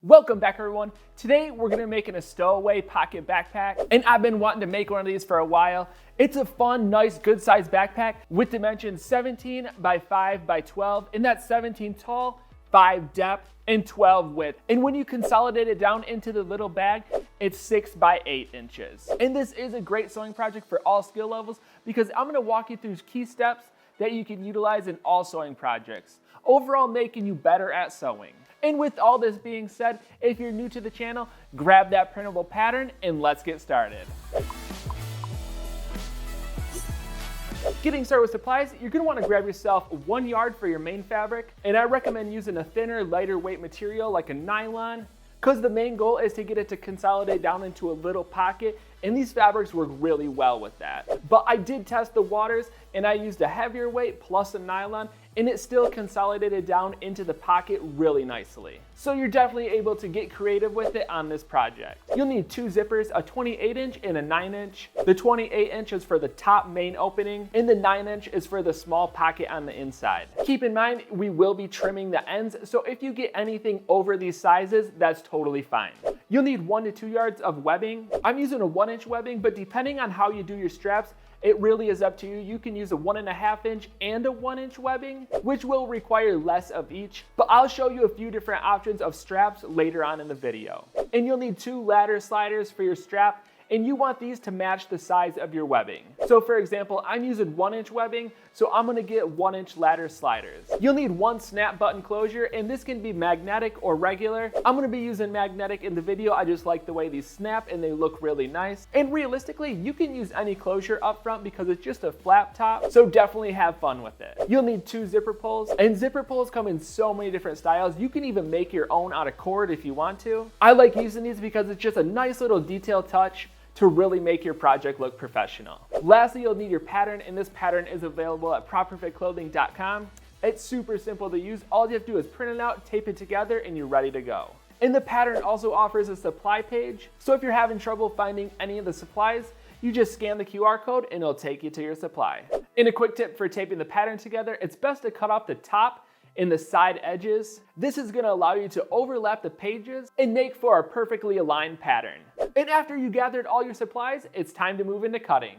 Welcome back, everyone. Today we're gonna be making a stowaway pocket backpack, and I've been wanting to make one of these for a while. It's a fun, nice, good sized backpack with dimensions 17 by 5 by 12, and that's 17 tall, 5 depth, and 12 width. And when you consolidate it down into the little bag, it's 6 by 8 inches. And this is a great sewing project for all skill levels because I'm gonna walk you through key steps that you can utilize in all sewing projects, overall making you better at sewing. And with all this being said, if you're new to the channel, grab that printable pattern and let's get started. Getting started with supplies, you're gonna wanna grab yourself 1 yard for your main fabric, and I recommend using a thinner, lighter weight material like a nylon, because the main goal is to get it to consolidate down into a little pocket, and these fabrics work really well with that. But I did test the waters, and I used a heavier weight plus a nylon, and it still consolidated down into the pocket really nicely. So you're definitely able to get creative with it on this project. You'll need 2 zippers, a 28-inch and a 9-inch. The 28-inch is for the top main opening, and the 9-inch is for the small pocket on the inside. Keep in mind, we will be trimming the ends, so if you get anything over these sizes, that's totally fine. You'll need 1 to 2 yards of webbing. I'm using a 1-inch webbing, but depending on how you do your straps, it really is up to you. You can use a 1.5-inch and a 1-inch webbing, which will require less of each, but I'll show you a few different options of straps later on in the video. And you'll need 2 ladder sliders for your strap, and you want these to match the size of your webbing. So for example, I'm using 1-inch webbing, so I'm gonna get 1-inch ladder sliders. You'll need 1 snap button closure, and this can be magnetic or regular. I'm gonna be using magnetic in the video. I just like the way these snap and they look really nice. And realistically, you can use any closure up front because it's just a flap top, so definitely have fun with it. You'll need 2 zipper pulls, and zipper pulls come in so many different styles. You can even make your own out of cord if you want to. I like using these because it's just a nice little detail touch to really make your project look professional. Lastly, you'll need your pattern, and this pattern is available at properfitclothing.com. It's super simple to use. All you have to do is print it out, tape it together, and you're ready to go. And the pattern also offers a supply page, so if you're having trouble finding any of the supplies, you just scan the QR code and it'll take you to your supply. And a quick tip for taping the pattern together, it's best to cut off the top and the side edges. This is gonna allow you to overlap the pages and make for a perfectly aligned pattern. And after you gathered all your supplies, it's time to move into cutting.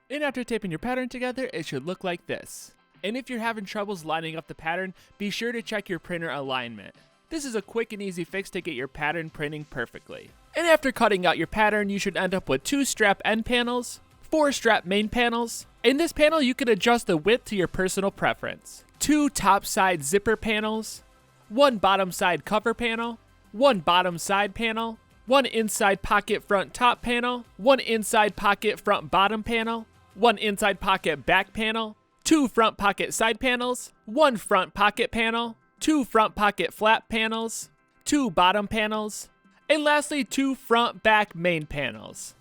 And after taping your pattern together, it should look like this. And if you're having troubles lining up the pattern, be sure to check your printer alignment. This is a quick and easy fix to get your pattern printing perfectly. And after cutting out your pattern, you should end up with 2 strap end panels, 4 strap main panels. In this panel, you can adjust the width to your personal preference. 2 top side zipper panels, 1 bottom side cover panel, 1 bottom side panel, 1 inside pocket front top panel, 1 inside pocket front bottom panel, 1 inside pocket back panel, 2 front pocket side panels, 1 front pocket panel, 2 front pocket flap panels, 2 bottom panels, and lastly 2 front back main panels.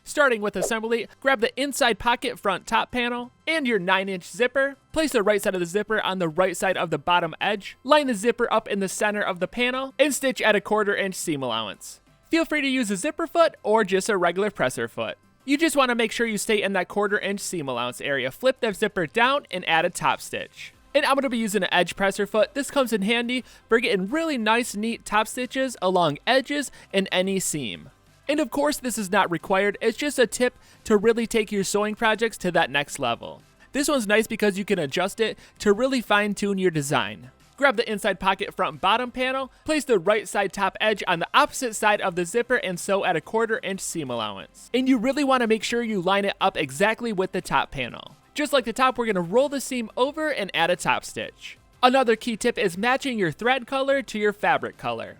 Starting with assembly, grab the inside pocket front top panel and your 9-inch zipper. Place the right side of the zipper on the right side of the bottom edge. Line the zipper up in the center of the panel and stitch at a 1/4 inch seam allowance. Feel free to use a zipper foot or just a regular presser foot. You just want to make sure you stay in that 1/4 inch seam allowance area. Flip the zipper down and add a top stitch. And I'm going to be using an edge presser foot. This comes in handy for getting really nice, neat top stitches along edges and any seam. And of course, this is not required. It's just a tip to really take your sewing projects to that next level. This one's nice because you can adjust it to really fine tune your design. Grab the inside pocket front bottom panel, place the right side top edge on the opposite side of the zipper and sew at a 1/4 inch seam allowance. And you really want to make sure you line it up exactly with the top panel. Just like the top, we're going to roll the seam over and add a top stitch. Another key tip is matching your thread color to your fabric color.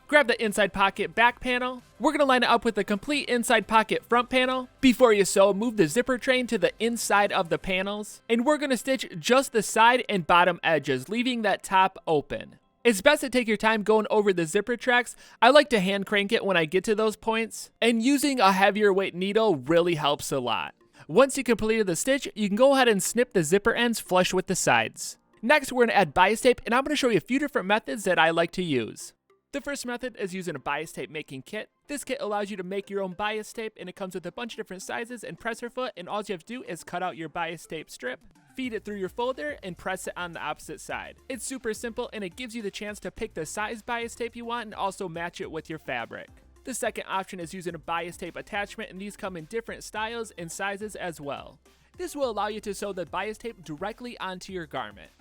Grab the inside pocket back panel. We're going to line it up with the complete inside pocket front panel. Before you sew, move the zipper train to the inside of the panels. And we're going to stitch just the side and bottom edges, leaving that top open. It's best to take your time going over the zipper tracks. I like to hand crank it when I get to those points. And using a heavier weight needle really helps a lot. Once you completed the stitch, you can go ahead and snip the zipper ends flush with the sides. Next, we're going to add bias tape, and I'm going to show you a few different methods that I like to use. The first method is using a bias tape making kit. This kit allows you to make your own bias tape, and it comes with a bunch of different sizes and presser foot, and all you have to do is cut out your bias tape strip, feed it through your folder, and press it on the opposite side. It's super simple, and it gives you the chance to pick the size bias tape you want and also match it with your fabric. The second option is using a bias tape attachment, and these come in different styles and sizes as well. This will allow you to sew the bias tape directly onto your garment.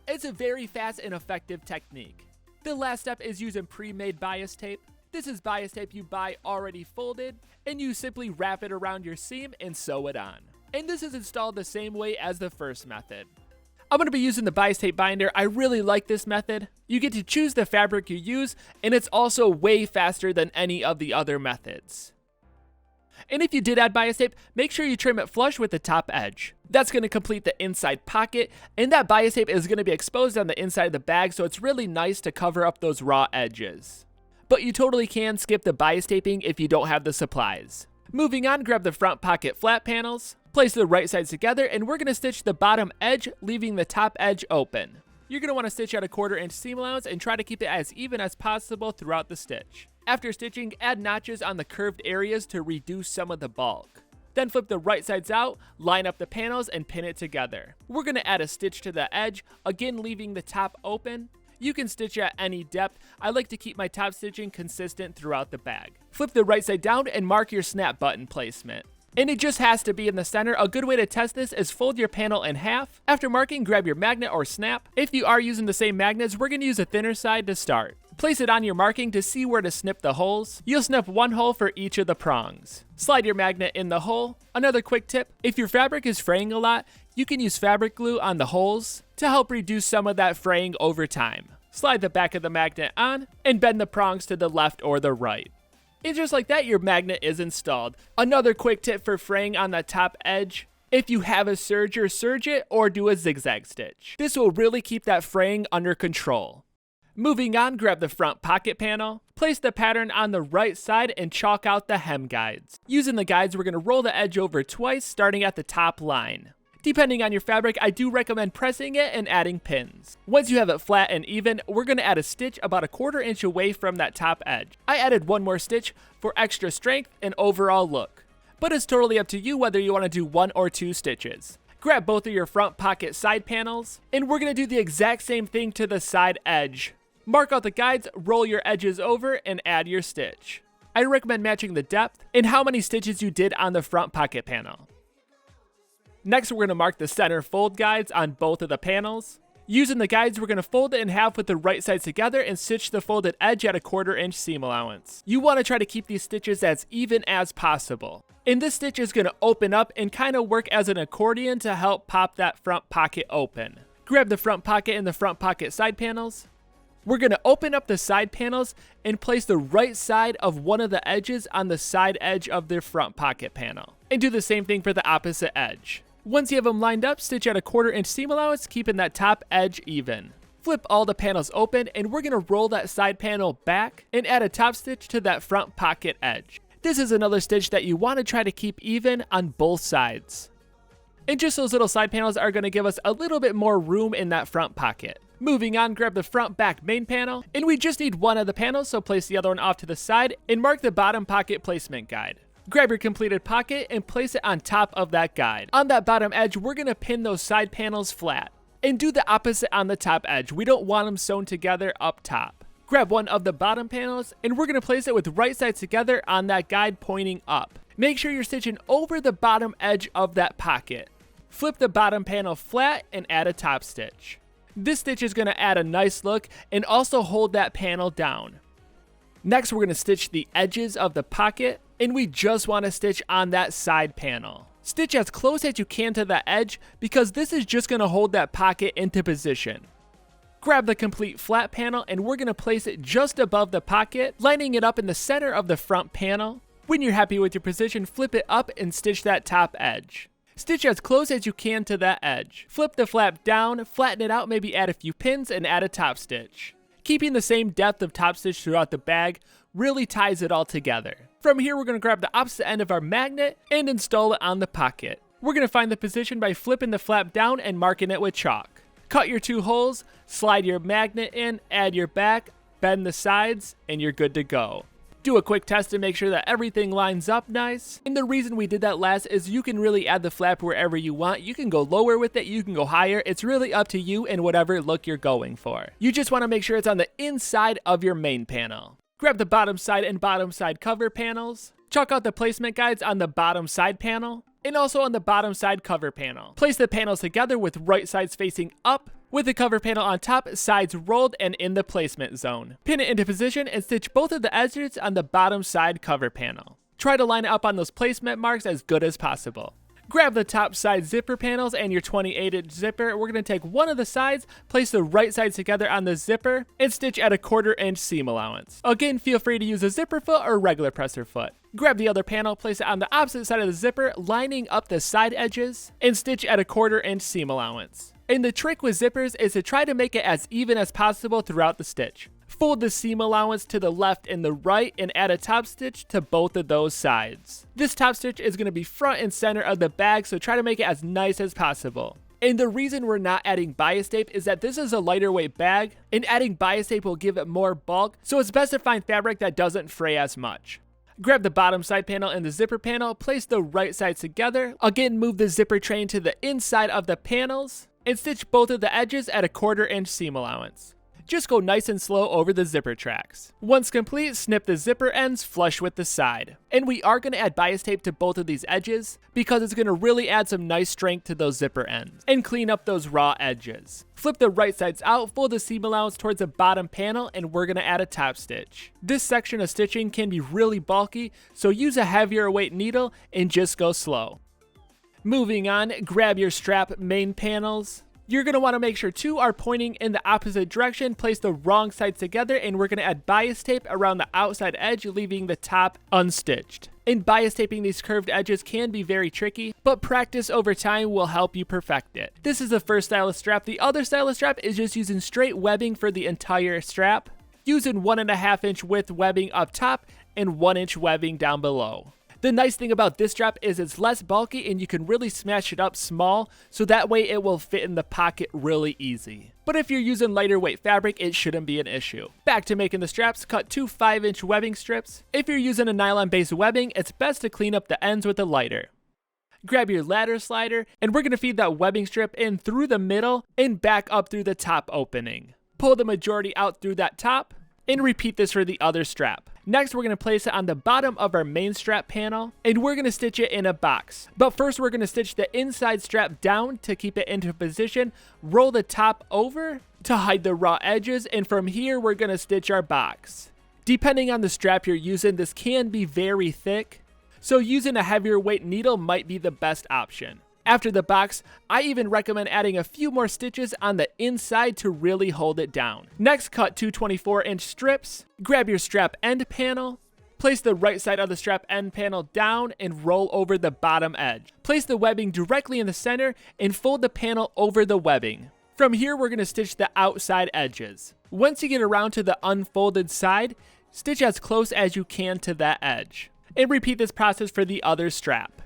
It's a very fast and effective technique. The last step is using pre-made bias tape. This is bias tape you buy already folded, and you simply wrap it around your seam and sew it on. And this is installed the same way as the first method. I'm going to be using the bias tape binder. I really like this method. You get to choose the fabric you use, and it's also way faster than any of the other methods. And if you did add bias tape, make sure you trim it flush with the top edge. That's going to complete the inside pocket, and that bias tape is going to be exposed on the inside of the bag, so it's really nice to cover up those raw edges. But you totally can skip the bias taping if you don't have the supplies. Moving on, grab the front pocket flat panels, place the right sides together, and we're going to stitch the bottom edge, leaving the top edge open. You're going to want to stitch at a 1/4 inch seam allowance and try to keep it as even as possible throughout the stitch. After stitching, add notches on the curved areas to reduce some of the bulk. Then flip the right sides out, line up the panels, and pin it together. We're going to add a stitch to the edge, again leaving the top open. You can stitch at any depth. I like to keep my top stitching consistent throughout the bag. Flip the right side down and mark your snap button placement. And it just has to be in the center. A good way to test this is fold your panel in half. After marking, grab your magnet or snap. If you are using the same magnets, we're going to use a thinner side to start. Place it on your marking to see where to snip the holes. You'll snip one hole for each of the prongs. Slide your magnet in the hole. Another quick tip, if your fabric is fraying a lot, you can use fabric glue on the holes to help reduce some of that fraying over time. Slide the back of the magnet on and bend the prongs to the left or the right. And just like that, your magnet is installed. Another quick tip for fraying on the top edge, if you have a serger, serge it or do a zigzag stitch. This will really keep that fraying under control. Moving on, grab the front pocket panel, place the pattern on the right side and chalk out the hem guides. Using the guides, we're going to roll the edge over twice, starting at the top line. Depending on your fabric, I do recommend pressing it and adding pins. Once you have it flat and even, we're going to add a stitch about a 1/4 inch away from that top edge. I added one more stitch for extra strength and overall look. But it's totally up to you whether you want to do 1 or 2 stitches. Grab both of your front pocket side panels, and we're going to do the exact same thing to the side edge. Mark out the guides, roll your edges over, and add your stitch. I recommend matching the depth and how many stitches you did on the front pocket panel. Next, we're going to mark the center fold guides on both of the panels. Using the guides, we're going to fold it in half with the right sides together and stitch the folded edge at a 1/4 inch seam allowance. You want to try to keep these stitches as even as possible. And this stitch is going to open up and kind of work as an accordion to help pop that front pocket open. Grab the front pocket and the front pocket side panels. We're going to open up the side panels and place the right side of one of the edges on the side edge of their front pocket panel. And do the same thing for the opposite edge. Once you have them lined up, stitch at a 1/4 inch seam allowance, keeping that top edge even. Flip all the panels open, and we're going to roll that side panel back and add a top stitch to that front pocket edge. This is another stitch that you want to try to keep even on both sides. And just those little side panels are going to give us a little bit more room in that front pocket. Moving on, grab the front back main panel, and we just need one of the panels, so place the other one off to the side and mark the bottom pocket placement guide. Grab your completed pocket and place it on top of that guide. On that bottom edge, we're going to pin those side panels flat. And do the opposite on the top edge. We don't want them sewn together up top. Grab one of the bottom panels, and we're going to place it with right sides together on that guide pointing up. Make sure you're stitching over the bottom edge of that pocket. Flip the bottom panel flat and add a top stitch. This stitch is going to add a nice look and also hold that panel down. Next, we're going to stitch the edges of the pocket, and we just want to stitch on that side panel. Stitch as close as you can to the edge because this is just going to hold that pocket into position. Grab the complete flat panel, and we're going to place it just above the pocket, lining it up in the center of the front panel. When you're happy with your position, flip it up and stitch that top edge. Stitch as close as you can to that edge. Flip the flap down, flatten it out, maybe add a few pins, and add a top stitch. Keeping the same depth of top stitch throughout the bag really ties it all together. From here, we're going to grab the opposite end of our magnet and install it on the pocket. We're going to find the position by flipping the flap down and marking it with chalk. Cut your 2 holes, slide your magnet in, add your back, bend the sides, and you're good to go. Do a quick test to make sure that everything lines up nice. And the reason we did that last is you can really add the flap wherever you want. You can go lower with it, you can go higher. It's really up to you and whatever look you're going for. You just want to make sure it's on the inside of your main panel. Grab the bottom side and bottom side cover panels. Chalk out the placement guides on the bottom side panel and also on the bottom side cover panel. Place the panels together with right sides facing up, with the cover panel on top, sides rolled and in the placement zone. Pin it into position and stitch both of the edges on the bottom side cover panel. Try to line it up on those placement marks as good as possible. Grab the top side zipper panels and your 28-inch zipper. We're going to take one of the sides, place the right sides together on the zipper, and stitch at a 1/4 inch seam allowance. Again, feel free to use a zipper foot or regular presser foot. Grab the other panel, place it on the opposite side of the zipper, lining up the side edges, and stitch at a 1/4 inch seam allowance. And the trick with zippers is to try to make it as even as possible throughout the stitch. Fold the seam allowance to the left and the right and add a top stitch to both of those sides. This top stitch is going to be front and center of the bag, so try to make it as nice as possible. And the reason we're not adding bias tape is that this is a lighter weight bag, and adding bias tape will give it more bulk, so it's best to find fabric that doesn't fray as much. Grab the bottom side panel and the zipper panel, place the right sides together. Again, move the zipper train to the inside of the panels, and stitch both of the edges at a 1/4 inch seam allowance. Just go nice and slow over the zipper tracks. Once complete, snip the zipper ends flush with the side. And we are going to add bias tape to both of these edges because it's going to really add some nice strength to those zipper ends and clean up those raw edges. Flip the right sides out, fold the seam allowance towards the bottom panel, and we're going to add a top stitch. This section of stitching can be really bulky, so use a heavier weight needle and just go slow. Moving on, grab your strap main panels. You're going to want to make sure two are pointing in the opposite direction, place the wrong sides together, and we're going to add bias tape around the outside edge, leaving the top unstitched. And bias taping these curved edges can be very tricky, but practice over time will help you perfect it. This is the first style of strap. The other style of strap is just using straight webbing for the entire strap, using 1.5 inch width webbing up top and 1 inch webbing down below. The nice thing about this strap is it's less bulky and you can really smash it up small, so that way it will fit in the pocket really easy. But if you're using lighter weight fabric, it shouldn't be an issue. Back to making the straps, cut two 5-inch webbing strips. If you're using a nylon based webbing, it's best to clean up the ends with a lighter. Grab your ladder slider, and we're going to feed that webbing strip in through the middle and back up through the top opening. Pull the majority out through that top, and repeat this for the other strap. Next, we're going to place it on the bottom of our main strap panel, and we're going to stitch it in a box. But first, we're going to stitch the inside strap down to keep it into position, roll the top over to hide the raw edges, and from here, we're going to stitch our box. Depending on the strap you're using, this can be very thick, so using a heavier weight needle might be the best option. After the box, I even recommend adding a few more stitches on the inside to really hold it down. Next, cut two 24-inch strips, grab your strap end panel, place the right side of the strap end panel down and roll over the bottom edge. Place the webbing directly in the center and fold the panel over the webbing. From here, we're going to stitch the outside edges. Once you get around to the unfolded side, stitch as close as you can to that edge. And repeat this process for the other strap.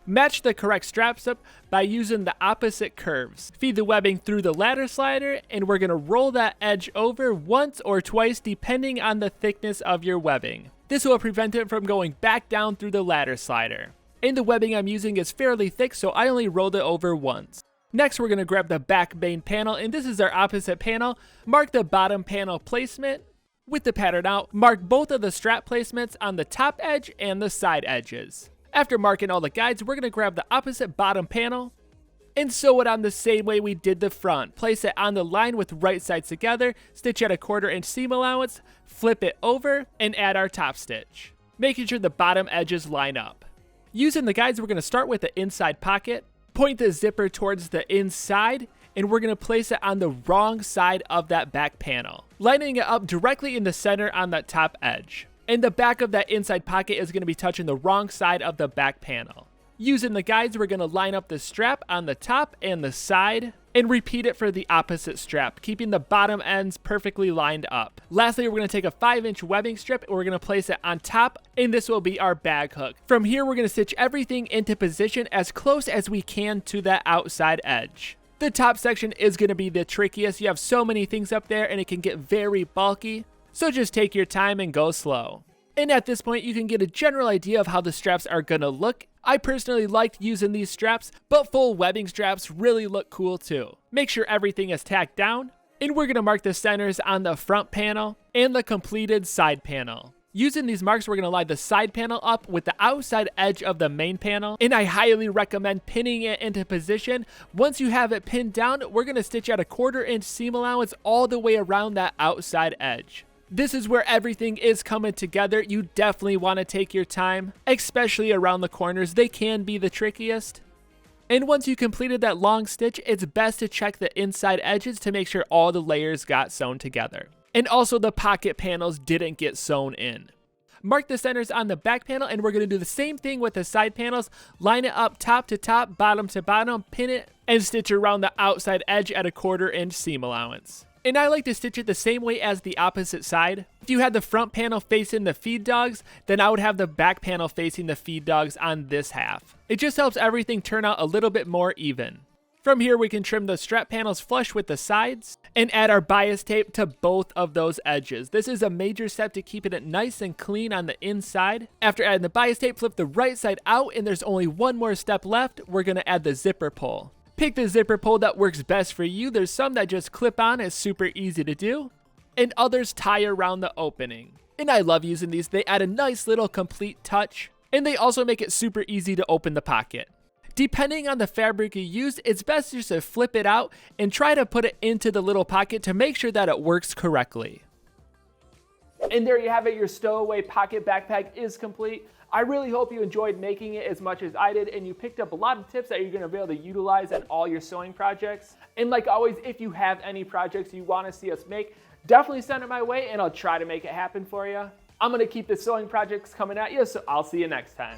Match the correct straps up by using the opposite curves. Feed the webbing through the ladder slider, and we're going to roll that edge over once or twice depending on the thickness of your webbing. This will prevent it from going back down through the ladder slider. And the webbing I'm using is fairly thick, so I only rolled it over once. Next, we're going to grab the back main panel, and this is our opposite panel. Mark the bottom panel placement. With the pattern out, mark both of the strap placements on the top edge and the side edges. After marking all the guides, we're going to grab the opposite bottom panel and sew it on the same way we did the front. Place it on the line with right sides together, stitch at a 1/4 inch seam allowance, flip it over, and add our top stitch, making sure the bottom edges line up. Using the guides, we're going to start with the inside pocket, point the zipper towards the inside, and we're going to place it on the wrong side of that back panel, lining it up directly in the center on that top edge. And the back of that inside pocket is going to be touching the wrong side of the back panel. Using the guides, we're going to line up the strap on the top and the side and repeat it for the opposite strap, keeping the bottom ends perfectly lined up. Lastly, we're going to take a 5-inch webbing strip and we're going to place it on top, and this will be our bag hook. From here, we're going to stitch everything into position as close as we can to that outside edge. The top section is going to be the trickiest. You have so many things up there and it can get very bulky. So just take your time and go slow. And at this point, you can get a general idea of how the straps are gonna look. I personally liked using these straps, but full webbing straps really look cool too. Make sure everything is tacked down, and we're gonna mark the centers on the front panel and the completed side panel. Using these marks, we're gonna line the side panel up with the outside edge of the main panel, and I highly recommend pinning it into position. Once you have it pinned down, we're gonna stitch out a 1/4 inch seam allowance all the way around that outside edge. This is where everything is coming together. You definitely want to take your time, especially around the corners. They can be the trickiest. And once you completed that long stitch, it's best to check the inside edges to make sure all the layers got sewn together. And also the pocket panels didn't get sewn in. Mark the centers on the back panel, and we're going to do the same thing with the side panels. Line it up top to top, bottom to bottom, pin it, and stitch around the outside edge at a 1/4 inch seam allowance. And I like to stitch it the same way as the opposite side. If you had the front panel facing the feed dogs, then I would have the back panel facing the feed dogs on this half. It just helps everything turn out a little bit more even. From here, we can trim the strap panels flush with the sides and add our bias tape to both of those edges. This is a major step to keeping it nice and clean on the inside. After adding the bias tape, flip the right side out, and there's only one more step left. We're gonna add the zipper pull. Pick the zipper pull that works best for you. There's some that just clip on, it's super easy to do, and others tie around the opening. And I love using these. They add a nice little complete touch, and they also make it super easy to open the pocket. Depending on the fabric you use, it's best just to flip it out and try to put it into the little pocket to make sure that it works correctly. And there you have it, your stowaway pocket backpack is complete. I really hope you enjoyed making it as much as I did, and you picked up a lot of tips that you're gonna be able to utilize in all your sewing projects. And like always, if you have any projects you wanna see us make, definitely send it my way and I'll try to make it happen for you. I'm gonna keep the sewing projects coming at you, so I'll see you next time.